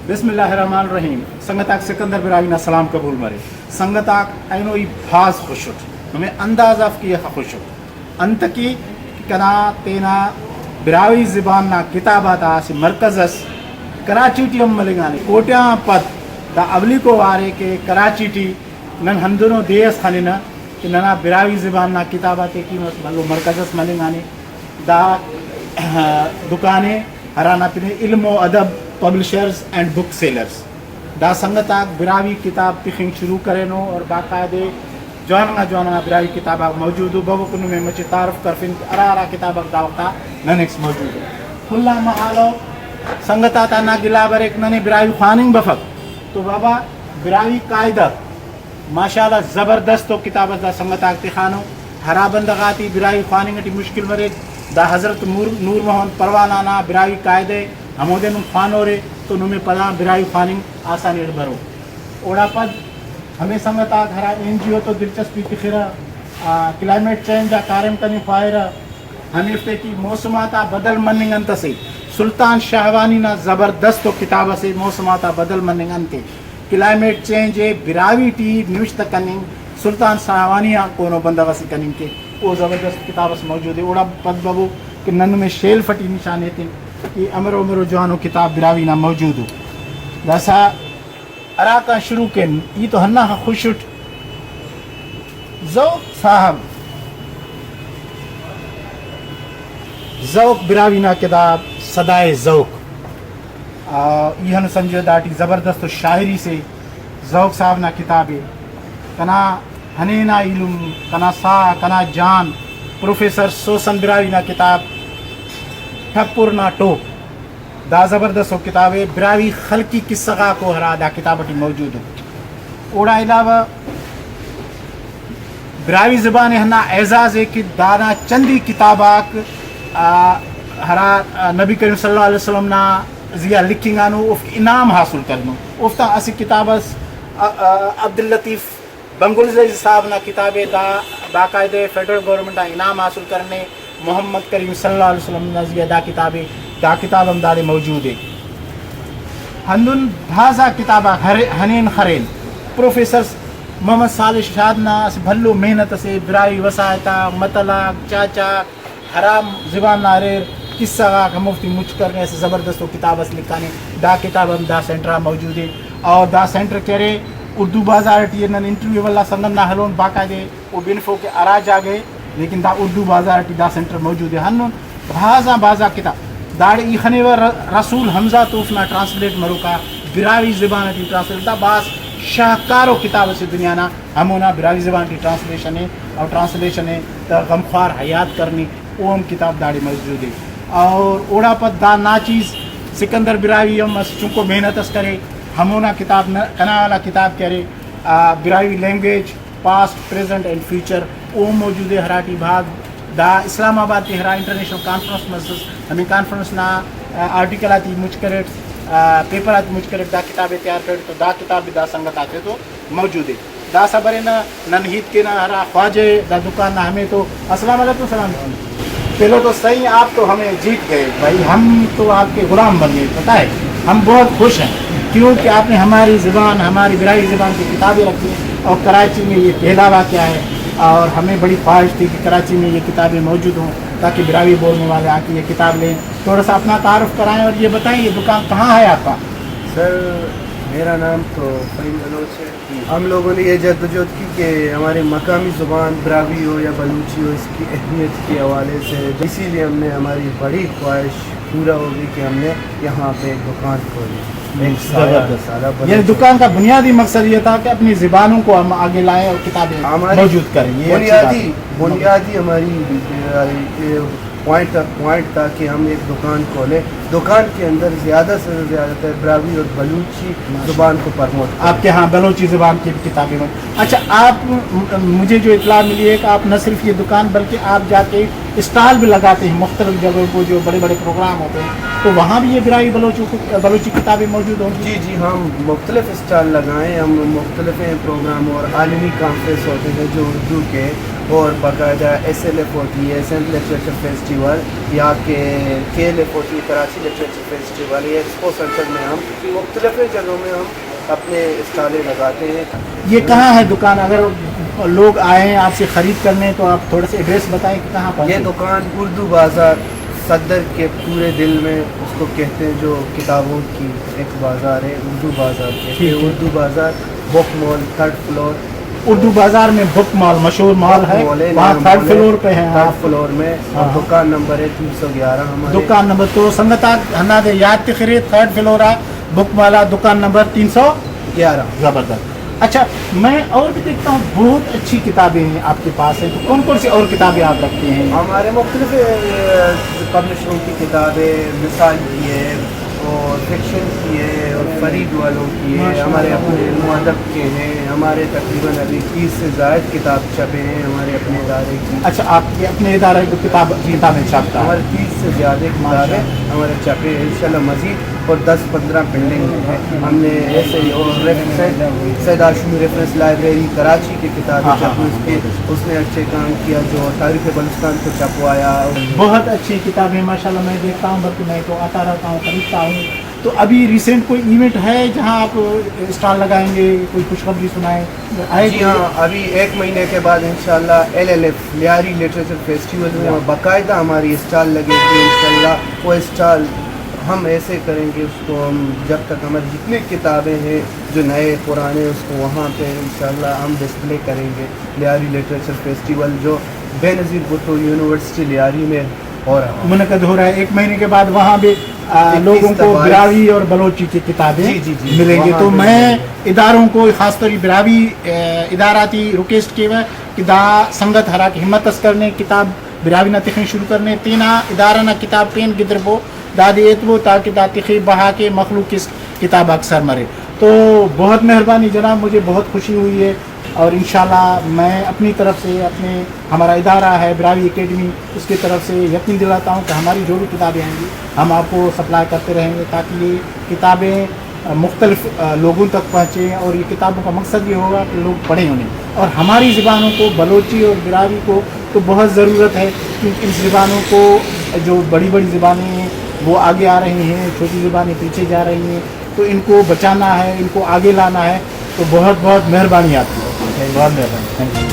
Bismillahirrahmanirrahim. Sangatak Sikandar Birayna Salam Kabul Mare. Sangatak Aino Bhas Khushut. Hame andaz af ki khushut. Antaki kana tena Birawi Ziban na kitabata si markazas Karachi ti malingani. Kotya pad da avli ko ware ke Karachi ti nan handuno deyas khanina कि नना बिरावी ज़बान ना किताबाते की मतलब मरकज़स मलिंगानी दा दुकानें हराना पिने इल्म व अदब पब्लिशर्स एंड बुक सेलर्स दा संगताक बिरावी किताब पिखिंग शुरू करेनो और बाकायदे जवाना बिरावी किताब मौजूद बबकुन में मचे तारफ करफिन अरा किताब दावता ननेक्स मौजूद खुला महालो संगता ता ना गिलाबर एक नने बिरावी खानिंग बफक तो बाबा बिरावी कायदा माशाल्लाह ज़बरदस्त तो किताब दा संगताक खानो हरा बंदगाती बिरावी खानिंगटी मुश्किल मरे दा हज़रत नूर मोहन परवाना बिरावी कायदे हमोदे नु खानो रे तो नुमे पला बिरावी खानिंग आसानी बरो ओड़ा पद हमें संगताक हरा एनजीओ तो दिलचस्पी तिखरा क्लाइमेट चेंज दा कार्यम कनी फायरा हनीफते की मौसमाता बदल मनिंग अंत से सुल्तान शाहवानी ना ज़बरदस्त तो किताब से मौसमाता बदल मनिंग अंते क्लाइमेट चेंज है बिरावी टी निविष्ट कनिंग सुल्तान शाहवानी कोनो बंदोबस्त कनिंग के वो ज़बरदस्त किताब से मौजूद है ओड़ा पद बाबू कि नन में शेल फटी निशाने थे कि अमरो अमरो जवानो किताब बिरावी ना मौजूद हो दसा अरा का शुरू के ये तो हन्ना खुशुट ज़ौक़ साहब ज़ौक़ बिरावी ना किताब सदाए ज़ौक़ यहन संजय दाटी ज़बरदस्त शायरी से ज़ौक़ साहब ना किताबें कना हनेना इल्म कना सा कना जान प्रोफेसर सोसन बिरावी ना किताब ठपुर ना टोक दा ज़बरदस्त किताबें बिरावी खलकी किस्सा को हरा दा किताबटी मौजूद हो ओड़ा अलावा बिरावी ज़बान हना एजाज़ है कि दाना चंदी किताबाक हरा नबी करीम सल्लल्लाहु अलैहि वसल्लम ना जिया लिखिंगानो उफ इनाम हासिल करनो उफ्ता असी किताबस अब्दुल लतीफ़ बंगुलज़ई साहब ना किताबे दा बाकायदे फेडरल गवर्नमेंट इनाम हासिल करने मोहम्मद करीम सल्लल्लाहु अलैहि वसल्लम ना जिया दा किताब हम दारे मौजूद है हंदुन भाजा किताबा हनीन खरेन प्रोफेसर मोहम्मद सालिह शाद ना भल्लो मेहनत से बिरावी वसायता मतला चाचा हराम ज़बान नारे किस्सा का मुफ्ती मुझ करने ऐसे ज़बरदस्त किताब लिखाने दा किताब हम दा सेंटर मौजूद है और दा सेंटर करे उर्दू बाजार टी न इंटरव्यू वाला संगम ना हलोन बाकायदे वो बिनफो के अरा जा गए लेकिन दा उर्दू बाजार टी दा सेंटर मौजूद है हन बाजा किताब दाड़ ई खनेवर रसूल हमजा तोफ ना ट्रांसलेट मरुका बिरावी ज़बान टी ट्रांसलेट दा बास शाहकारो किताब से दुनिया ना हमोना बिरावी ज़बान की ट्रांसलेशन है और ट्रांसलेशन है तो गमख्वार हयात करनी ओम किताब दाड़ी मौजूद है और ओड़ा पद दा नाचीज़ सिकंदर बिरावी हम चूँको मेहनत करे हमोना किताब न कना वाला किताब करे बिरावी language past present and future ओ मौजूद है हराटी भाग दा इस्लामाबाद की हरा इंटरनेशनल कॉन्फ्रेंस में हमें कॉन्फ्रेंस ना आर्टिकल आती मुझ करे पेपर आती मुझ करे दा किताबें तैयार कर तो दा किताब भी दा संगत आते तो मौजूद है दा सबरे ना ननहीद के ना हरा ख्वाजे दा दुकान ना हमें तो अस्सलाम वालेकुम सलाम चलो तो सही आप तो हमें जीत गए भाई हम तो आपके गुलाम बन गए पता है हम बहुत खुश हैं क्योंकि आपने हमारी ज़बान हमारी बिरावी ज़बान की किताबें रखी और कराची में ये पहला वाक़या है और हमें बड़ी ख्वाहिश थी कि कराची में ये किताबें मौजूद हों ताकि बिरावी बोलने वाले आके ये किताब लें थोड़ा सा अपना तारुफ कराएं और ये बताएं ये दुकान कहाँ है आपका सर मेरा नाम तो फ़हीम बलोच है हम लोगों ने ये जद्दोजहद की कि हमारी मकामी ज़ुबान बिरावी हो या बलूची हो इसकी अहमियत के हवाले से इसीलिए हमने हमारी बड़ी ख्वाहिश पूरा होगी कि हमने यहाँ पे एक दुकान खोली ये दुकान का बुनियादी मकसद ये था कि अपनी ज़बानों को हम आगे लाएं और किताबें मौजूद करें ये बुनियादी हमारी पॉइंट था कि हम एक दुकान खोलें दुकान के अंदर ज़्यादा से ज़्यादा बिरावी और बलूची ज़ुबान को प्रमोट आपके यहाँ बलूची ज़ुबान की किताबें में अच्छा आप मुझे जो इतला मिली है कि आप न सिर्फ ये दुकान बल्कि आप जाके स्टॉल भी लगाते हैं मुख्तलिफ जगहों को जो बड़े बड़े प्रोग्राम होते हैं तो वहाँ भी ये बिरावी बलूची किताबें मौजूद होंगी जी जी हम मुख्तलिफ स्टॉल लगाएँ हम मुख्तलिफ प्रोग्राम और आलमी कॉन्फ्रेंस होते हैं जो उर्दू के اور باقاعدہ SLF ہوتی ہے سینٹ لٹریچر فیسٹیول، یا کہ KLF ہوتی ہے کراچی لٹریچر فیسٹیول. یہ ایکسپو سینٹر میں ہم مختلف جگہوں میں ہم اپنے اسٹالیں لگاتے ہیں. یہ کہاں ہے دکان؟ اگر لوگ آئیں آپ سے خرید کرنے تو آپ تھوڑا سا ایڈریس بتائیں کہ کہاں پر. یہ دکان اردو بازار صدر کے پورے دل میں اس کو کہتے ہیں، جو کتابوں کی ایک بازار ہے، اردو بازار کہتے ہیں. اردو بازار بک مال 3rd فلور. اردو بازار میں بک مال مشہور مال ہے، وہاں 3rd فلور پہ ہیں 3rd فلور میں. اور دکان نمبر ہے 311 ہمارے. دکان نمبر تو سنگتا ہنا دے یاد تخری 3rd فلور ہے بک مالا دکان نمبر 311. زبردست. اچھا میں اور بھی دیکھتا ہوں بہت اچھی کتابیں ہیں آپ کے پاس ہیں، تو کون کون سی اور کتابیں آپ رکھتے ہیں؟ ہمارے مختلف پبلشروں کی کتابیں، مثال کی ہے اور فکشن کی ہے اور فرید والوں کی ہے، ہمارے اپنے مؤدب کے ہیں. ہمارے تقریباً ابھی 30 سے زائد کتاب چھپے ہیں ہمارے اپنے ادارے کی. اچھا آپ کے اپنے ادارے کو کتابیں چھاپتا ہے؟ ہمارے 30 سے زیادہ کتابیں ہمارے چھپے ہیں انشاءاللہ مزید، اور 10-15 پینڈنگ ہیں. ہم نے ایسے ہی اور سید ہاشمی ریفرنس لائبریری کراچی کی کتابیں چھپی، اس نے اچھے کام کیا، جو تاریخ بلوچستان کو چھپوایا. بہت اچھی کتابیں ماشاءاللہ میں دیکھتا ہوں، بلکہ میں تو آتا رہتا ہوں، خریدتا ہوں. تو ابھی ریسنٹ کوئی ایونٹ ہے جہاں آپ اسٹال لگائیں گے؟ کوئی خوشخبری سنائیں. جی ہاں، ابھی 1 مہینے کے بعد انشاءاللہ LLF لیاری لٹریچر فیسٹیول میں باقاعدہ ہماری اسٹال لگے گی انشاءاللہ. وہ اسٹال ہم ایسے کریں گے، اس کو ہم جب تک ہماری جتنی کتابیں ہیں جو نئے پرانے، اس کو وہاں پہ انشاءاللہ ہم ڈسپلے کریں گے. لیاری لٹریچر فیسٹیول جو بے نظیر بھٹو یونیورسٹی لیاری میں ہو رہا ہے، منعقد ہو رہا ہے. 1 مہینے کے بعد وہاں بھی لوگوں کو براوی اور بلوچی کی کتابیں ملیں گی. تو میں اداروں کو خاص طور براوی اداراتی ریکویسٹ کی کہ دا سنگت ہرا کی ہمت اس کرنے کتاب براوی نہ تخیں شروع کرنے تینا ادارہ نہ کتاب پین گدر بو دادی ایتبو تاکہ دا تخی بہا کے مخلوق کی کتاب اکثر مرے. تو بہت مہربانی جناب، مجھے بہت خوشی ہوئی ہے، اور انشاءاللہ میں اپنی طرف سے ہمارا ادارہ ہے براوی اکیڈمی، اس کی طرف سے یقین دلاتا ہوں کہ ہماری جو بھی کتابیں آئیں گی ہم آپ کو سپلائی کرتے رہیں گے، تاکہ یہ کتابیں مختلف لوگوں تک پہنچیں. اور یہ کتابوں کا مقصد یہ ہوگا کہ لوگ پڑھیں انہیں. اور ہماری زبانوں کو، بلوچی اور براوی کو تو بہت ضرورت ہے، کیونکہ ان زبانوں کو جو بڑی بڑی زبانیں ہیں وہ آگے آ رہی ہیں، چھوٹی زبانیں پیچھے جا رہی ہیں، تو ان کو بچانا ہے، ان کو آگے لانا ہے. تو بہت بہت مہربانی آپ کی، بہت مہربانی. Thank you.